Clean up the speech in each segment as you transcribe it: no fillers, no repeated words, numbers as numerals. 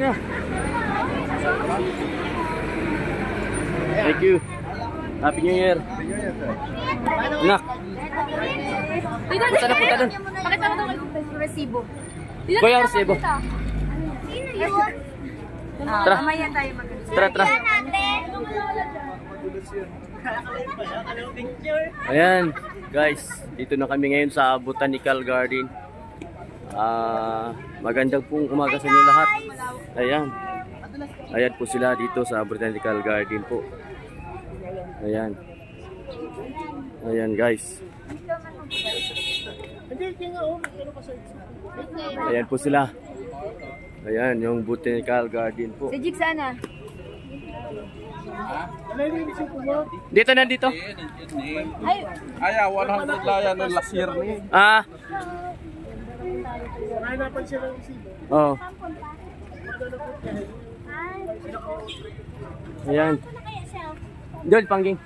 Yeah. Thank you. Happy New Year. Anak. Punta na, punta dun. Pakita mo itong resibo. Kuya, resibo. Sino yun? Tara. Mamaya tayo mag-resibo. Tara, tara. Ayan, guys. Dito na kami ngayon sa Botanical Garden. Magandang pong umaga sa inyo lahat. Ayan. Ayan po sila dito sa Botanical Garden po. Ayan. Ayan, guys. Ayan po sila. Ayan, yung Botanical Garden po. Si Jig sana. Dito na, dito. Ay, 100 lang yan ng last year ni. Oh. Ayan. Doon, pangging.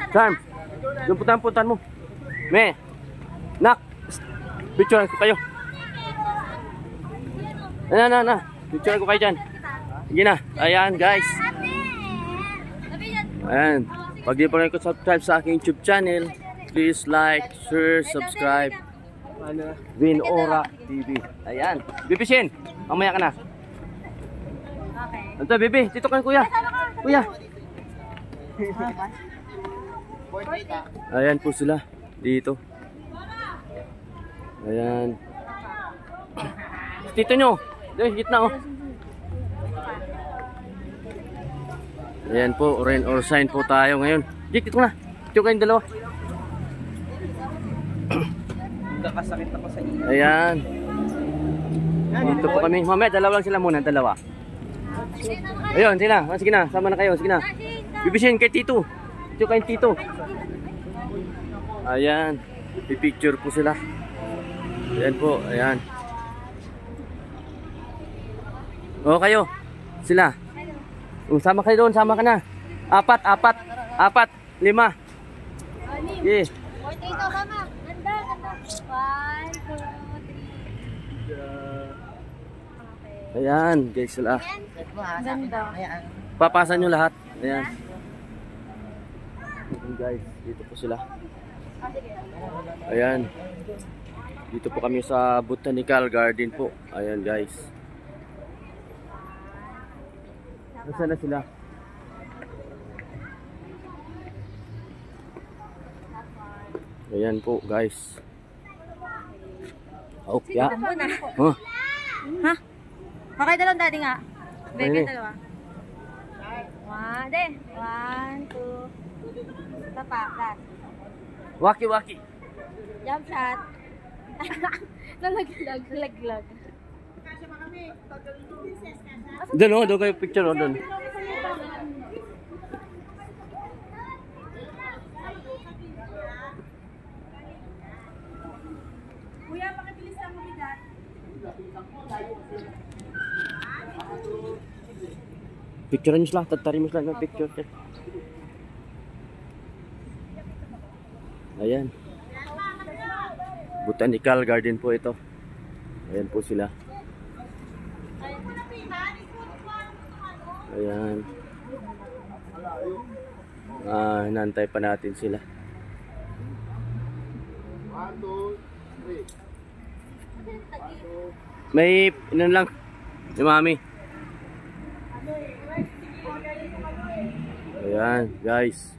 Sam, doon putan-putan mo. Me, nak, picture ko kayo. Na. Picture ko kayo dyan. Sige na. Ayan, guys. Ayan. Pag di pa rin ko subscribe sa aking YouTube channel, please like, share, subscribe. Vinora TV. Ayan. Bibisin. Mamaya ka na. okay. Ito, Bibi. Dito ka, kuya. Kuya. Ayan po sila. Dito. Ayan. Dito nyo. Dito, gitna oh. Ayan po, rain or shine po tayo ngayon. Dito na. Dito kayong dalawa. Nakasakit ako sa inyo. Ayan. Dito po kami. Mamaya, dalawa lang sila muna. Dalawa. Ayun, sige na. Sige na. Sama na kayo. Sige na. Bibisin kay Tito. Dito kayong Tito. Ayan. Pipicture po sila. Ayan po. Ayan. O kayo. Sila. Sama kayo doon. Sama ka na. Apat. 5. Yeah. Ito, mama. Ganda. 1, 2, 3. Ayan. Guys sila. Ganda. Papasan nyo lahat. Ayan. Ayan guys. Dito po sila. Ayan. Dito po kami sa Botanical Garden po. Ayan guys. Nasaan na sila? Ayan po guys. Oh, ya. Oh. Ha? Okay, dalawang daddy nga. Ay, Beke, dalawa. 1, 2. Tapa, last. Waki. Jump shot. Nalaglag. Doon oh, doon kayo picture oh, doon. Kuya, pakibilis lang mo bigat. Picturean nyo sila, tatarin mo sila ng picture. Ayan. Botanical Garden po ito. Ayan po sila. Ayan. Hinantay pa natin sila. 1, 2, 3. May ilan lang. Si Mami. Ayan, guys.